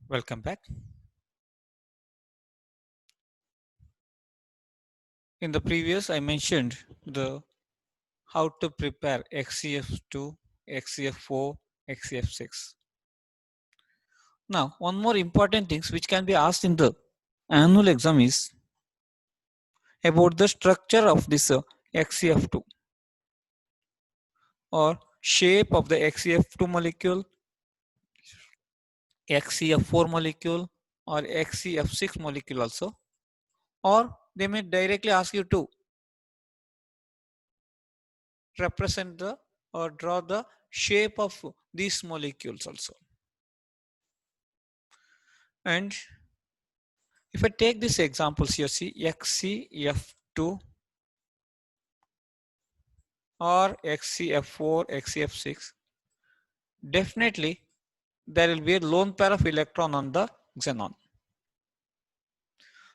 Welcome back. In the previous, I mentioned the how to prepare XCF2, XCF4, XCF6. Now, one more important things which can be asked in the annual exam is about the structure of this XCF2 or shape of the XCF2 molecule, XCF4 molecule or XCF6 molecule also, or they may directly ask you to represent the or draw the shape of these molecules also. And if I take these examples here, see XCF2 or XCF4, XCF6, definitely there will be a lone pair of electron on the xenon.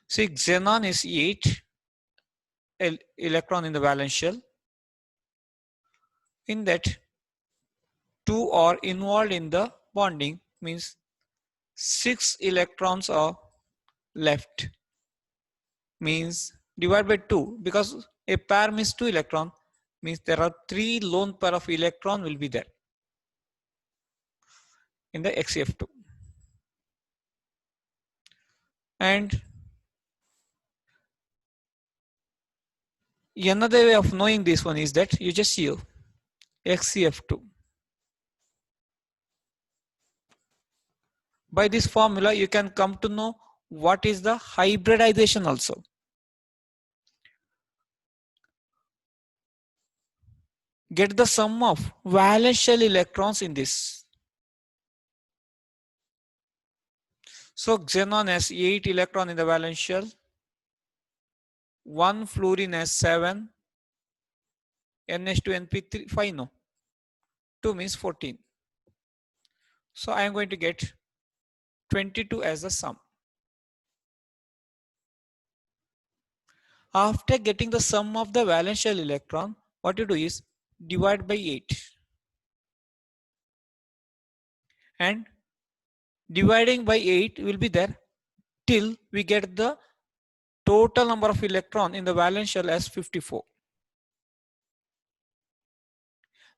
See, xenon is 8 electron in the valence shell. In that, 2 are involved in the bonding, means 6 electrons are left, means divide by 2, because a pair means 2 electron, means there are 3 lone pair of electron will be there in the XCF2. And another way of knowing this one is that you just see XCF2. By this formula, you can come to know what is the hybridization also. Get the sum of valence shell electrons in this. So xenon has 8 electron in the valence shell, 1 fluorine has 7, NH2 NP3 5 no, 2 means 14. So I am going to get 22 as the sum. After getting the sum of the valence shell electron, what you do is divide by 8. And dividing by 8 will be there till we get the total number of electron in the valence shell as 54.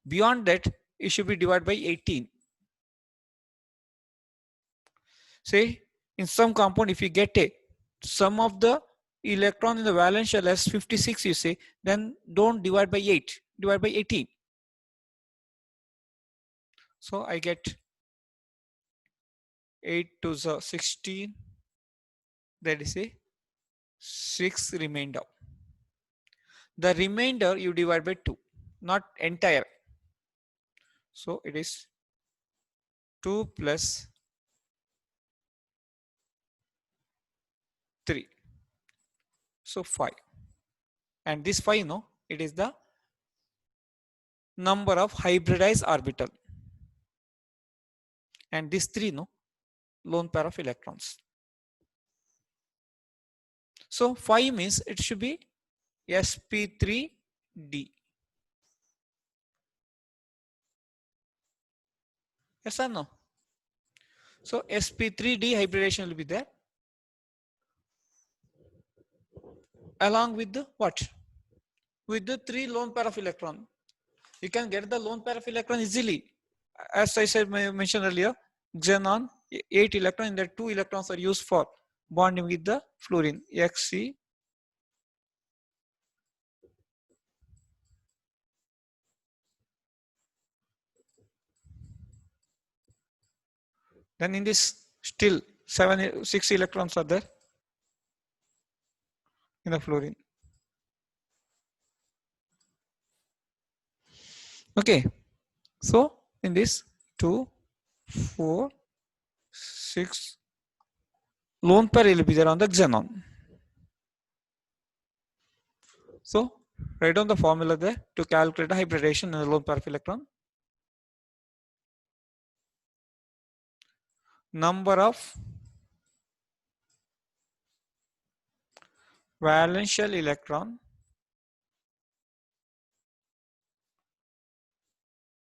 Beyond that, it should be divided by 18. Say, in some compound, if you get a sum of the electron in the valence shell as 56, you say, then don't divide by 8, divide by 18. So I get 8 to the 16, that is a 6 remainder. The remainder you divide by 2, not entire. So it is 2 plus 3. So 5. And this 5, no, it is the number of hybridized orbital. And this 3, no, lone pair of electrons. So 5 means it should be sp3d. Yes or no? So sp3d hybridization will be there. Along with the what? With the 3 lone pair of electron. You can get the lone pair of electron easily. As I said, mentioned earlier, xenon, 8 electrons, and there 2 electrons are used for bonding with the fluorine, Xc. Then in this still 6 electrons are there in the fluorine. Okay, so in this 2, 4, 6 lone pair will be there on the xenon. So write down the formula there to calculate the hybridization in the lone pair of electron. Number of valence shell electron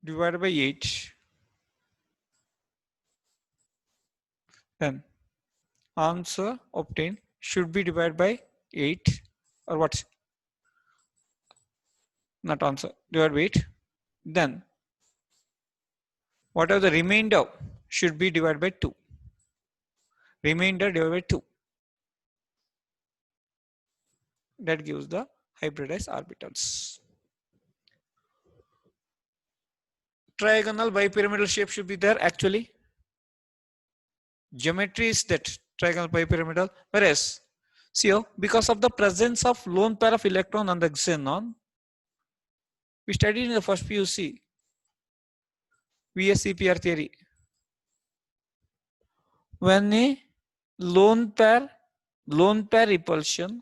divided by 8 Then answer obtained should be divided by 8, or what? Not answer, divided by 8. Then whatever the remainder should be divided by 2. Remainder divided by 2. That gives the hybridized orbitals. Trigonal bipyramidal shape should be there actually. Geometry is that trigonal bipyramidal. Whereas, see here, because of the presence of lone pair of electron on the xenon, we studied in the first PUC, VSEPR theory. When a lone pair repulsion,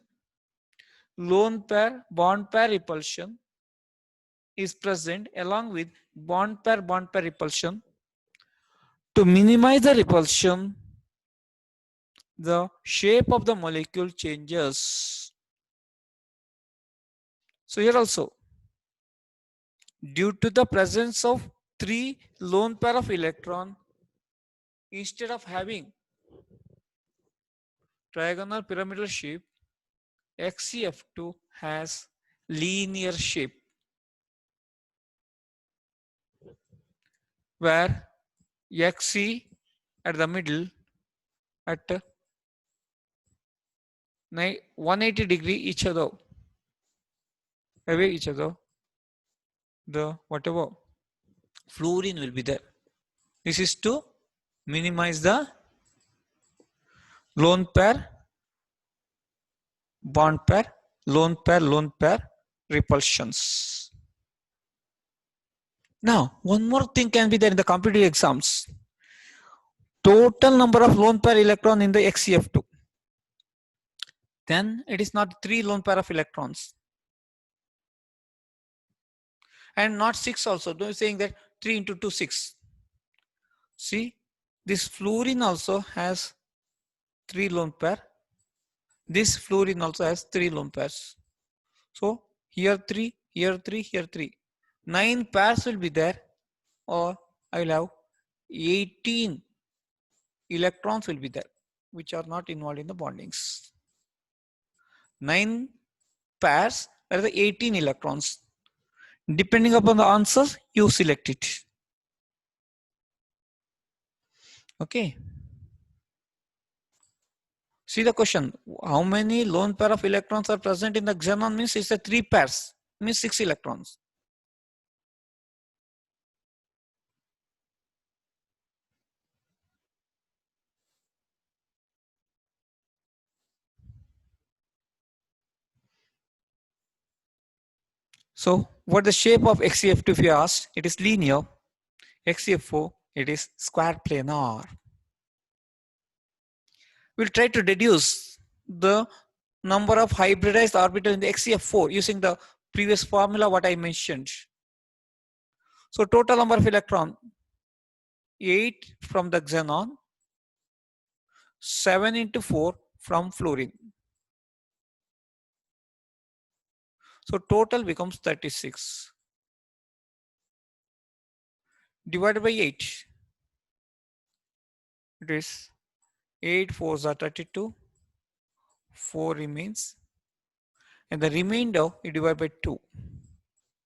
lone pair bond pair repulsion is present along with bond pair repulsion, to minimize the repulsion, the shape of the molecule changes. So here also, due to the presence of 3 lone pair of electron, instead of having trigonal pyramidal shape, XeF2 has linear shape, where Xe at the middle at 180 degree each other, away each other, the whatever fluorine will be there. This is to minimize the lone pair bond pair, lone pair repulsions. Now, one more thing can be there in the competitive exams. Total number of lone pair electron in the XeF2. Then it is not 3 lone pair of electrons. And not 6 also. Don't saying that 3 into 2, 6. See, this fluorine also has 3 lone pair. This fluorine also has 3 lone pairs. So here 3, here 3, here 3. 9 pairs will be there, or I will have 18 electrons will be there, which are not involved in the bondings. 9 pairs are the 18 electrons. Depending upon the answers, you select it. Okay. See the question. How many lone pair of electrons are present in the xenon? Means it's a 3 pairs. Means 6 electrons. So what the shape of XeF2 if you ask? It is linear. XeF4, it is square planar. We'll try to deduce the number of hybridized orbitals in the XeF4 using the previous formula what I mentioned. So total number of electron, 8 from the xenon, 7 into 4 from fluorine. So total becomes 36. Divided by 8. It is 8 4s are 32. 4 remains. And the remainder you divide by 2.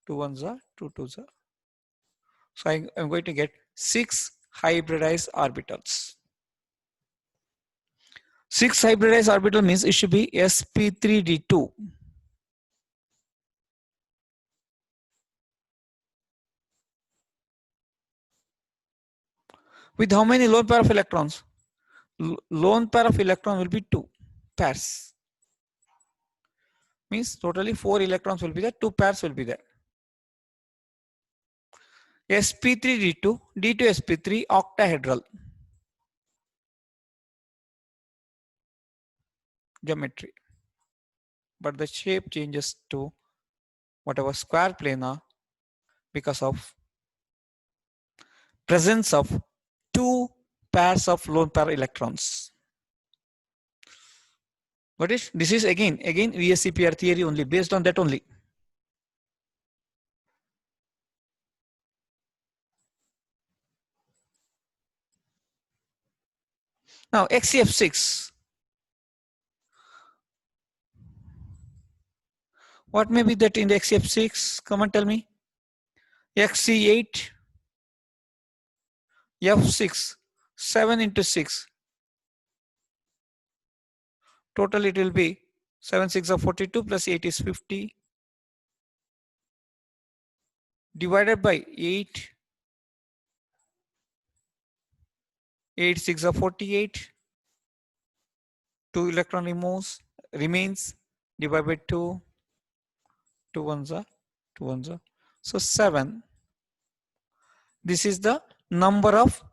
2 1s are 2 2s are. So I'm going to get 6 hybridized orbitals. 6 hybridized orbital means it should be sp3d2. With how many lone pair of electrons? Lone pair of electron will be 2 pairs. Means totally 4 electrons will be there, 2 pairs will be there. sp3d2, d2sp3 octahedral. Geometry. But the shape changes to whatever square planar because of presence of 2 pairs of lone pair electrons. What is this? Is again VSEPR theory only, based on that only. Now XCF6. What may be that in the XCF6? Come on, tell me. XC8, F6, 7 into 6. Total it will be 7 6 are 42 plus 8 is 50 divided by 8. 8 6 are 48. 2 electron remains divided by 2. 2 ones are 2 ones are. So 7. This is the number of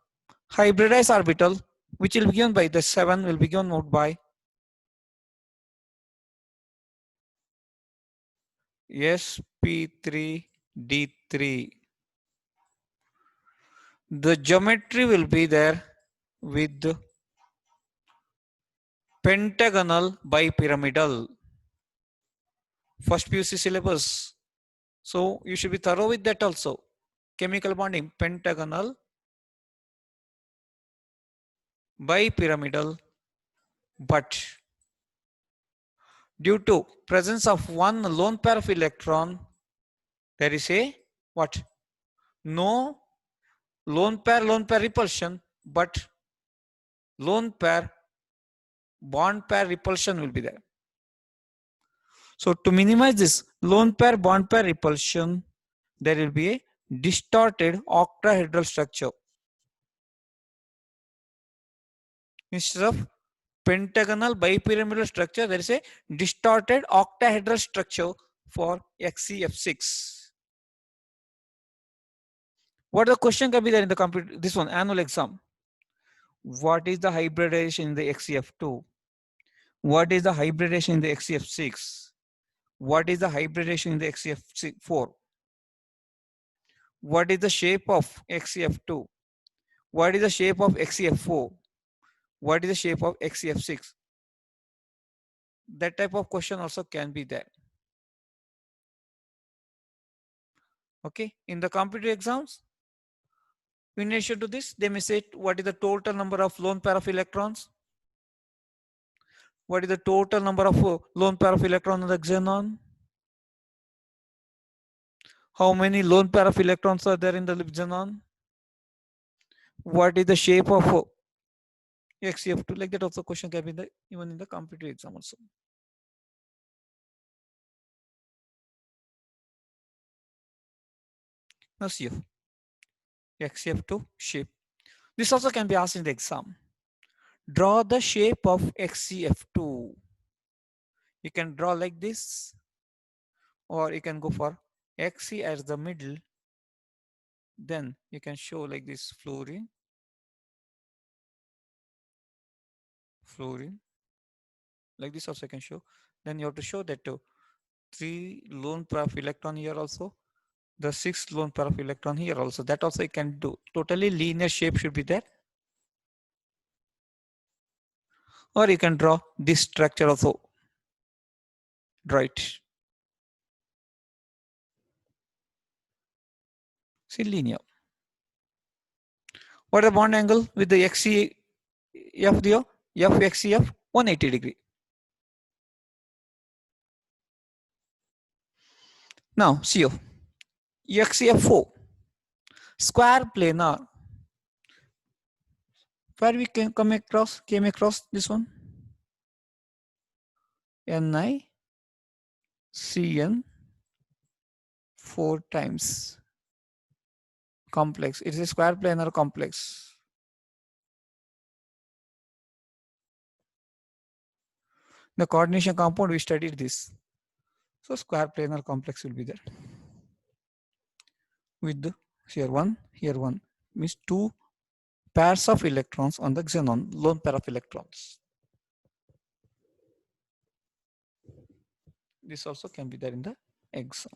hybridized orbital which will be given by the 7 will be given out by sp3d3. The geometry will be there with pentagonal bipyramidal. First PUC syllabus. So you should be thorough with that also. Chemical bonding, pentagonal bipyramidal, but due to presence of one lone pair of electron, there is a what? No lone pair repulsion, but lone pair bond pair repulsion will be there. So to minimize this lone pair bond pair repulsion, there will be a distorted octahedral structure. Instead of pentagonal bipyramidal structure, there is a distorted octahedral structure for XCF6. What the question can be there in the computer? This one, annual exam. What is the hybridization in the XCF2? What is the hybridization in the XCF6? What is the hybridization in the XCF4? What is the shape of XCF2? What is the shape of XCF4? What is the shape of XCF6? That type of question also can be there. Okay, in the competitive exams, in addition to this, they may say what is the total number of lone pair of electrons? What is the total number of lone pair of electrons in the xenon? How many lone pair of electrons are there in the xenon? What is the shape of XCF2? Like that also question can be there even in the competitive exam also. Now CF, XCF2 shape. This also can be asked in the exam. Draw the shape of XCF2. You can draw like this, or you can go for Xc as the middle. Then you can show like this fluorine, like this also I can show. Then you have to show that 3 lone pair of electron here also, the 6 lone pair of electron here also. That also you can do. Totally linear shape should be there. Or you can draw this structure also. Draw it. See, linear. What is the bond angle with the XCF there? FXCF 180 degree. Now CO XCF4 square planar. Where we came across this one? NiCN 4 times complex. It is a square planar complex. The coordination compound, we studied this. So square planar complex will be there. With the here one, means 2 pairs of electrons on the xenon, lone pair of electrons. This also can be there in the exam.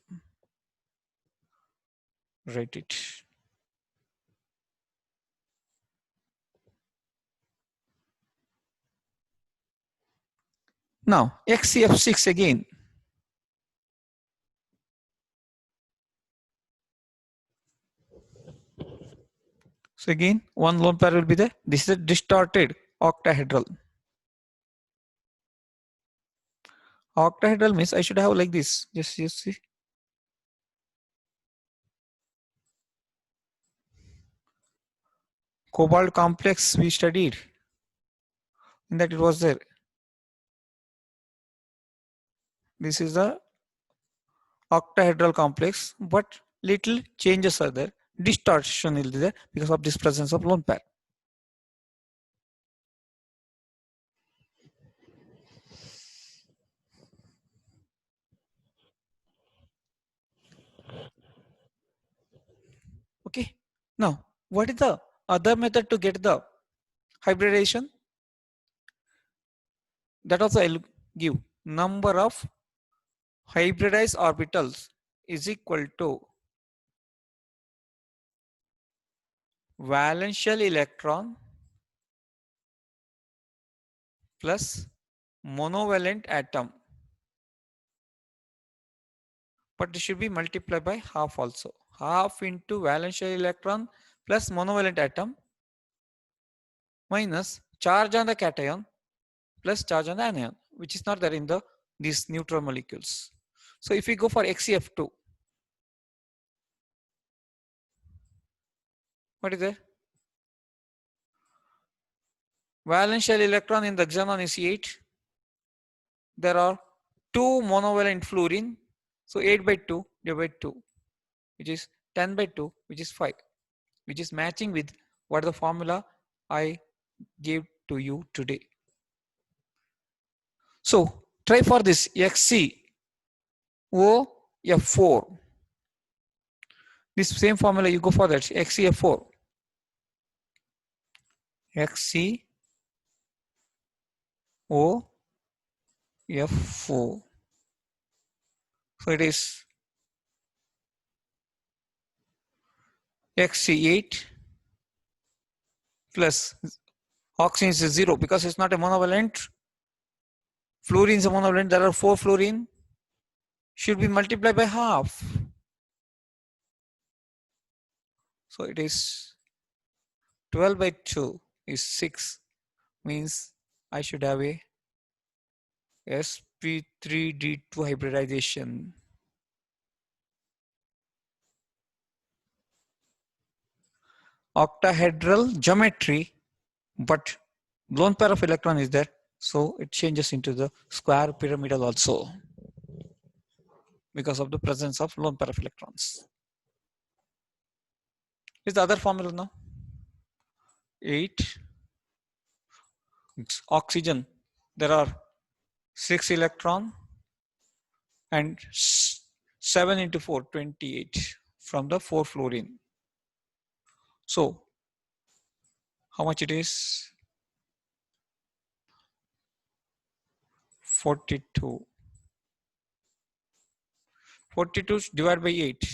Write it. Now XCF6 again. So again, one lone pair will be there. This is a distorted octahedral. Octahedral means I should have like this. Just see. Cobalt complex we studied. In that it was there. This is the octahedral complex, but little changes are there. Distortion is there because of this presence of lone pair. Okay. Now, what is the other method to get the hybridization? That also I'll give. Number of hybridized orbitals is equal to valential electron plus monovalent atom. But it should be multiplied by half also. Half into valential electron plus monovalent atom minus charge on the cation plus charge on the anion, which is not there in these neutral molecules. So if we go for XeF2, what is there? Valential electron in the xenon is 8. There are 2 monovalent fluorine. So 8 by 2 divided by 2, which is 10 by 2, which is 5, which is matching with what the formula I gave to you today. So try for this XeOF4. This same formula you go for that XeF4. XeO4. So it is Xe8 plus oxygen is 0 because it's not a monovalent. Fluorine is a monovalent. There are 4 fluorine. Should be multiplied by half. So it is 12 by 2 is 6. Means I should have a sp3d2 hybridization. Octahedral geometry, but lone pair of electron is there, so it changes into the square pyramidal also because of the presence of lone pair of electrons. Is the other formula now? 8 oxygen, there are 6 electron and 7 into 4 28 from the 4 fluorine. So how much it is? 42. 42 divided by 8.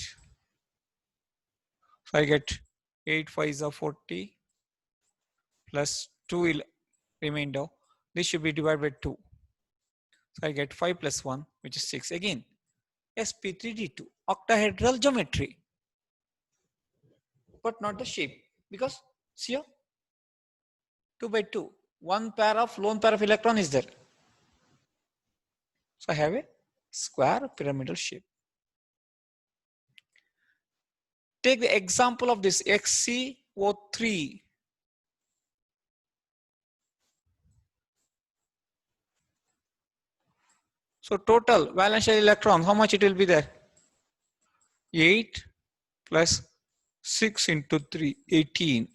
So I get 8 5s are 40 plus 2 remainder. This should be divided by 2. So I get 5 plus 1, which is 6. Again, sp3d2, octahedral geometry, but not the shape, because see here, 2 by 2, one pair of lone pair of electron is there. So I have a square pyramidal shape. Take the example of this XeO3. So total valential electron, how much it will be there? 8 plus 6 into 3, 18.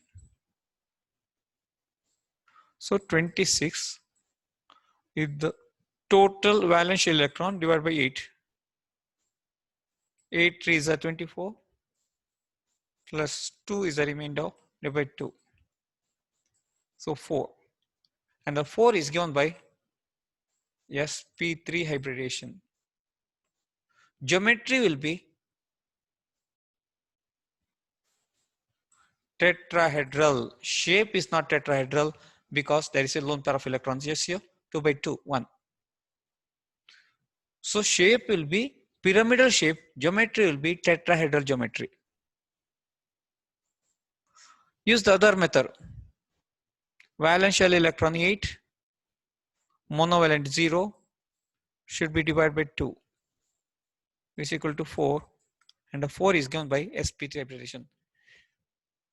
So 26 is the total valential electron divided by 8. 8 3 is a 24 plus 2 is the remainder divided by 2. So 4. And the 4 is given by sp3 hybridization. Geometry will be tetrahedral. Shape is not tetrahedral because there is a lone pair of electrons. Yes, here 2 by 2, 1. So shape will be pyramidal shape. Geometry will be tetrahedral geometry. Use the other method. Valence shell electron 8, monovalent 0 should be divided by 2 is equal to 4, and the 4 is given by sp3 hybridization.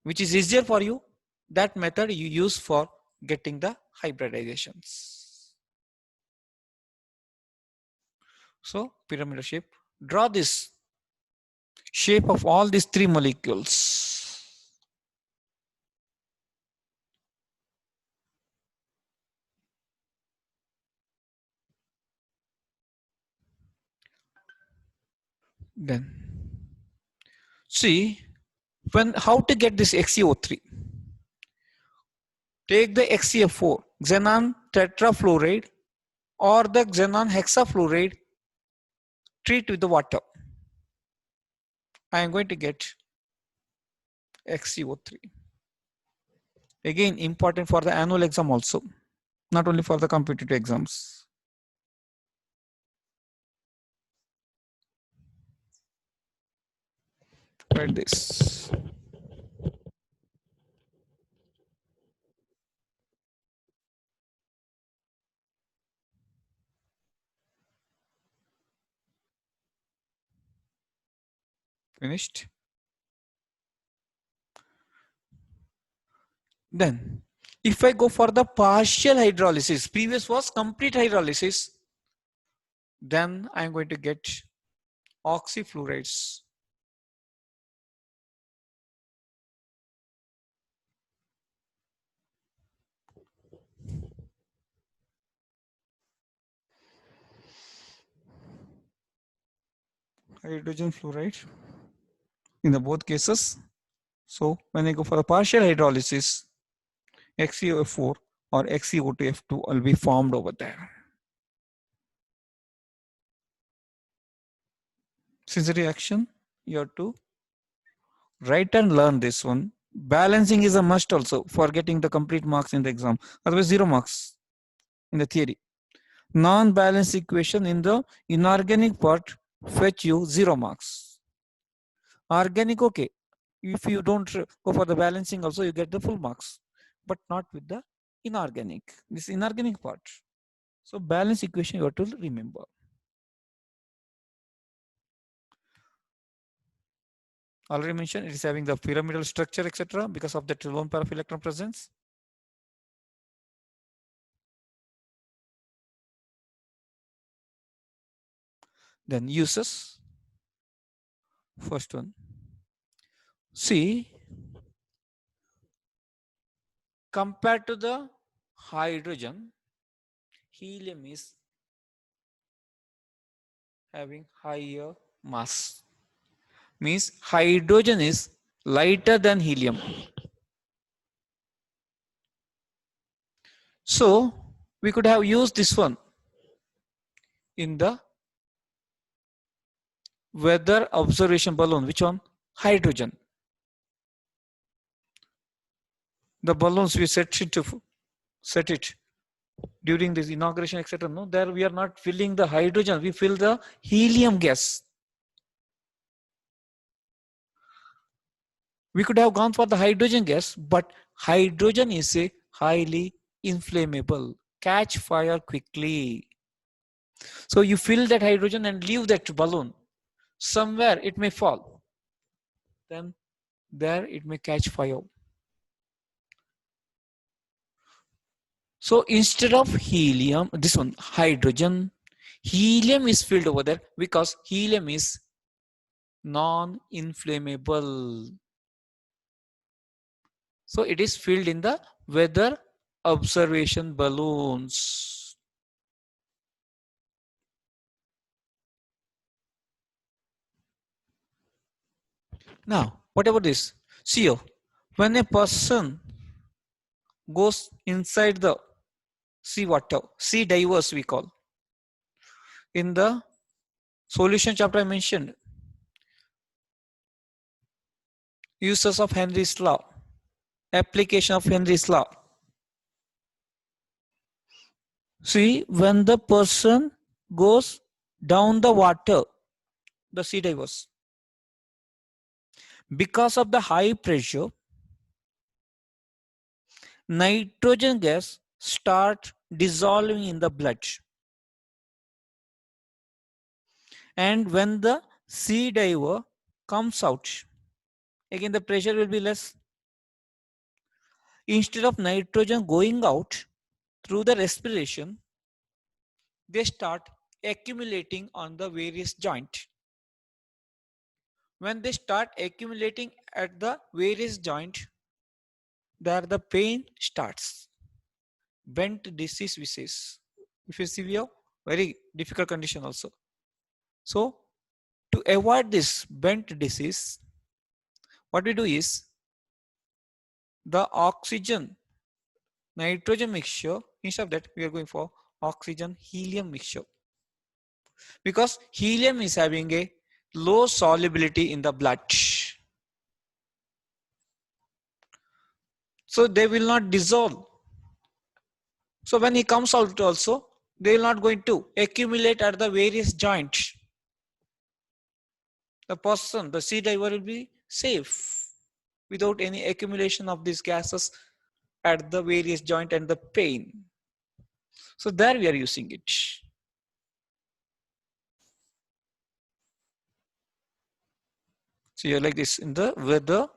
Which is easier for you? That method you use for getting the hybridizations. So pyramidal shape, draw this shape of all these 3 molecules. Then see how to get this XeO3. Take the XeF4, xenon tetrafluoride or the xenon hexafluoride, treat with the water. I am going to get XeO3. Again, important for the annual exam also, not only for the competitive exams. Write this. Finished. Then, if I go for the partial hydrolysis, previous was complete hydrolysis, then I am going to get oxyfluorides. Hydrogen fluoride in the both cases. So when I go for the partial hydrolysis, XeO4 or XeO2F2 will be formed over there. Since the reaction, you have to write and learn this one. Balancing is a must also for getting the complete marks in the exam. Otherwise 0 marks in the theory. Non-balanced equation in the inorganic part fetch you 0 marks. Organic, okay. If you don't go for the balancing also, you get the full marks, but not with the inorganic. This inorganic part. So balance equation you have to remember. Already mentioned it is having the pyramidal structure, etc. because of the lone pair of electron presence. Then uses. First one. See, compared to the hydrogen, helium is having higher mass. Means hydrogen is lighter than helium. So we could have used this one in the weather observation balloon. Which one? Hydrogen. The balloons we set it during this inauguration, etc. No, there we are not filling the hydrogen, we fill the helium gas. We could have gone for the hydrogen gas, but hydrogen is a highly inflammable, catch fire quickly. So you fill that hydrogen and leave that balloon. Somewhere it may fall. Then there it may catch fire. So instead of helium, this one, hydrogen, helium is filled over there because helium is non-inflammable. So it is filled in the weather observation balloons. Now, what about this? See, when a person goes inside the sea water, sea divers we call. In the solution chapter I mentioned, uses of Henry's law, application of Henry's law. See, when the person goes down the water, the sea divers, because of the high pressure, nitrogen gas start dissolving in the blood. And when the sea diver comes out, again the pressure will be less. Instead of nitrogen going out through the respiration, they start accumulating on the various joint. When they start accumulating at the various joint, there the pain starts. Bent disease we say. If you see, we have very difficult condition also. So to avoid this bent disease, what we do is the oxygen nitrogen mixture, instead of that we are going for oxygen helium mixture, because helium is having a low solubility in the blood, so they will not dissolve. So when he comes out also, they will not going to accumulate at the various joints. The person, the sea diver, will be safe without any accumulation of these gases at the various joint and the pain. So there we are using it. So you're like this in the weather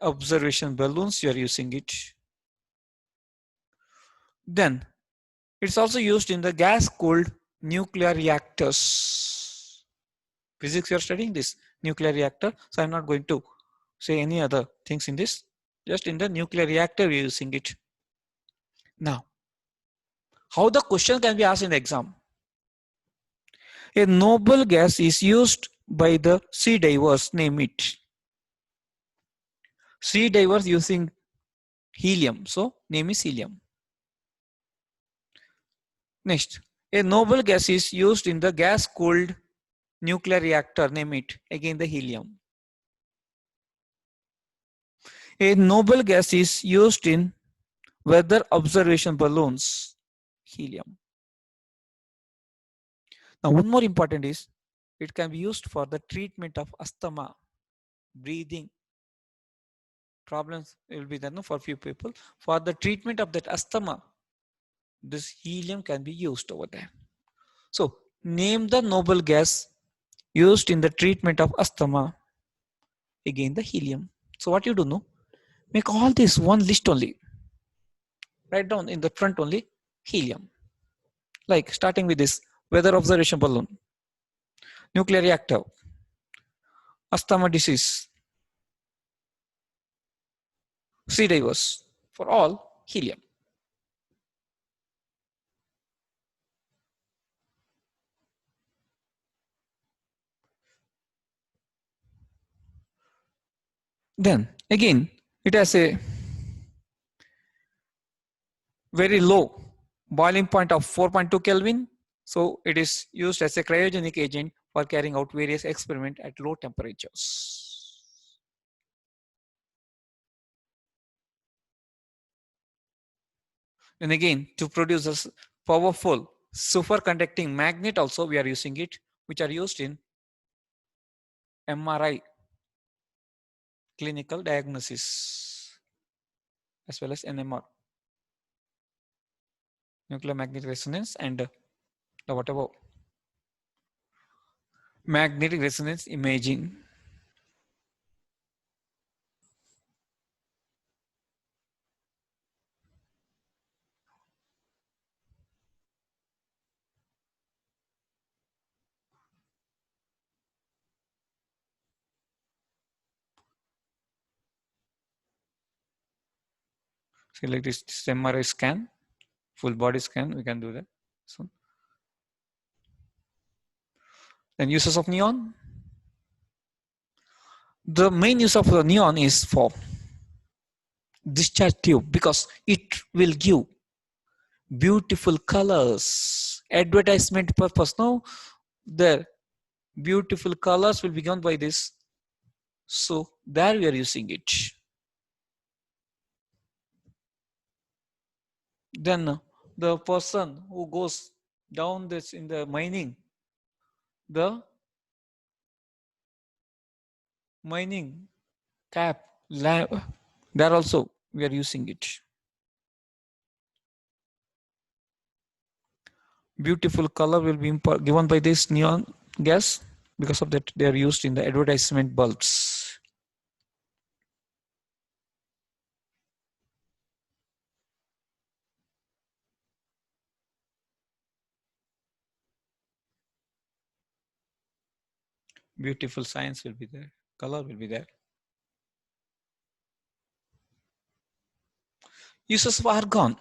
observation balloons, you are using it. Then it's also used in the gas cooled nuclear reactors. Physics, you are studying this nuclear reactor, so I'm not going to say any other things in this. Just in the nuclear reactor we are using it. Now, how the question can be asked in the exam? A noble gas is used by the sea divers, name it. Sea divers using helium, so name is helium. Next, a noble gas is used in the gas cooled nuclear reactor, name it, again the helium. A noble gas is used in weather observation balloons, helium. Now one more important is, it can be used for the treatment of asthma, breathing problems will be there, no, for few people. For the treatment of that asthma, this helium can be used over there. So name the noble gas used in the treatment of asthma, again the helium. So what you do, know, make all this one list only. Write down in the front only helium. Like starting with this weather observation balloon, nuclear reactor, asthma disease, sea divers, for all helium. Then again, it has a very low boiling point of 4.2 Kelvin. So it is used as a cryogenic agent for carrying out various experiments at low temperatures. And again, to produce a powerful superconducting magnet also we are using it, which are used in MRI, clinical diagnosis, as well as NMR, nuclear magnetic resonance, and the whatever magnetic resonance imaging. So like this MRI scan, full body scan, we can do that. So then uses of neon. The main use of the neon is for discharge tube, because it will give beautiful colors. Advertisement purpose. Now the beautiful colors will be given by this. So there we are using it. Then the person who goes down this in the mining, the mining cap, there also we are using it. Beautiful color will be given by this neon gas. Because of that, they are used in the advertisement bulbs. Beautiful science will be there. Color will be there. Uses of argon.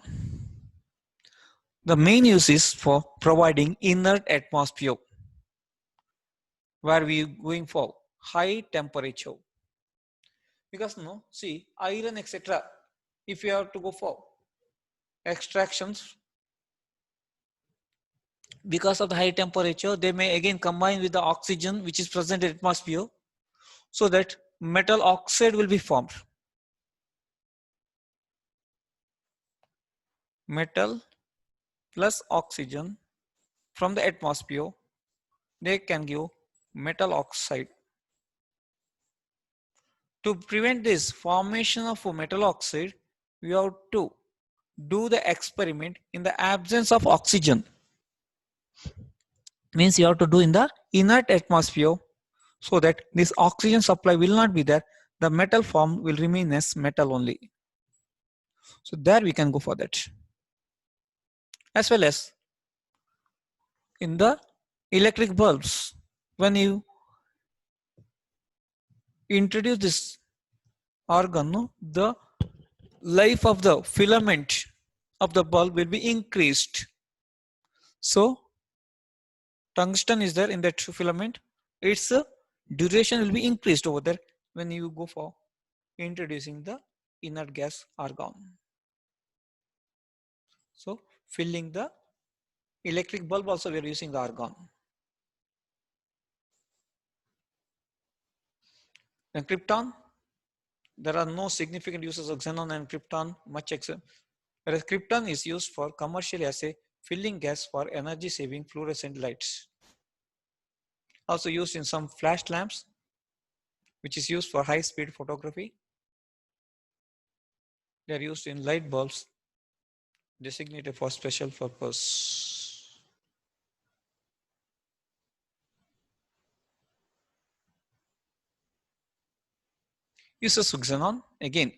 The main use is for providing inert atmosphere where we going for high temperature. Because no, see, iron, etc. If you have to go for extractions, because of the high temperature, they may again combine with the oxygen which is present in the atmosphere, so that metal oxide will be formed. Metal plus oxygen from the atmosphere, they can give metal oxide. To prevent this formation of metal oxide, we have to do the experiment in the absence of oxygen. Means you have to do in the inert atmosphere, so that this oxygen supply will not be there. The metal form will remain as metal only. So there we can go for that. As well as in the electric bulbs, when you introduce this argon, no, the life of the filament of the bulb will be increased. So tungsten is there in that filament. Its duration will be increased over there when you go for introducing the inert gas argon. So filling the electric bulb also we are using the argon. And krypton, there are no significant uses of xenon and krypton much except, whereas krypton is used for commercially as a filling gas for energy saving fluorescent lights. Also used in some flash lamps, which is used for high speed photography. They are used in light bulbs designated for special purpose. Uses of xenon, again,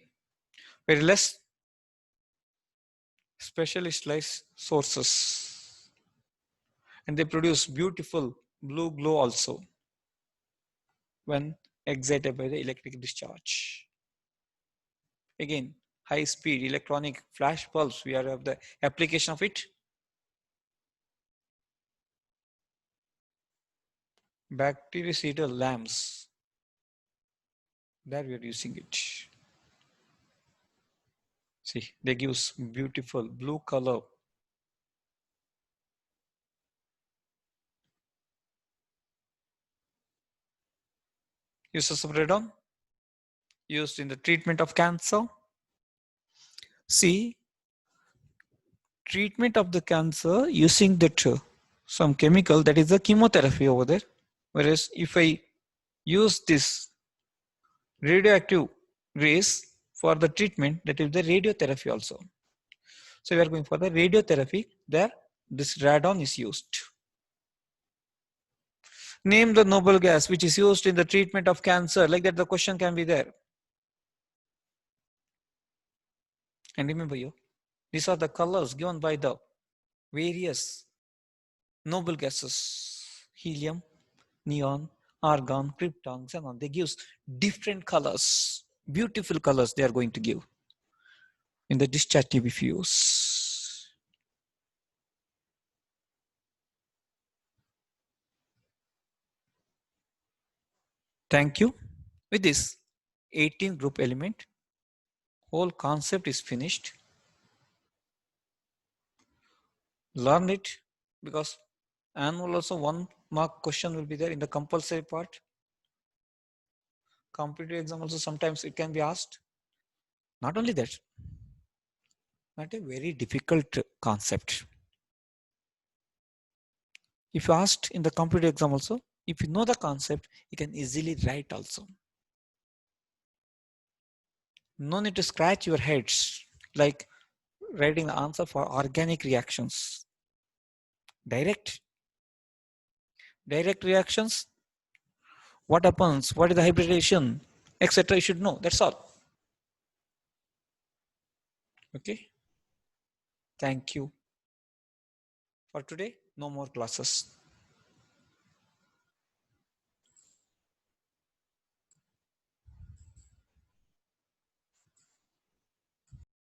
very less specialized sources, and they produce beautiful blue glow also when excited by the electric discharge. Again, high speed electronic flash bulbs, we have the application of it. Bactericidal lamps, there we are using it. See, they give beautiful blue color. Uses of radon, used in the treatment of cancer. See, treatment of the cancer using that some chemical, that is the chemotherapy over there. Whereas if I use this radioactive rays for the treatment, that is the radiotherapy also. So we are going for the radiotherapy, there this radon is used. Name the noble gas which is used in the treatment of cancer, like that the question can be there. And remember you, these are the colors given by the various noble gases: helium, neon, argon, krypton, xenon. They give different colors, beautiful colors they are going to give in the discharge tube if you use. Thank you. With this 18 group element, whole concept is finished. Learn it, because annual also 1 mark question will be there in the compulsory part. Competitive exam also sometimes it can be asked. Not only that, not a very difficult concept. If you asked in the competitive exam also, if you know the concept, you can easily write also. No need to scratch your heads like writing the answer for organic reactions. Direct reactions. What happens? What is the hybridization, etc. You should know. That's all. Okay. Thank you for today. No more classes.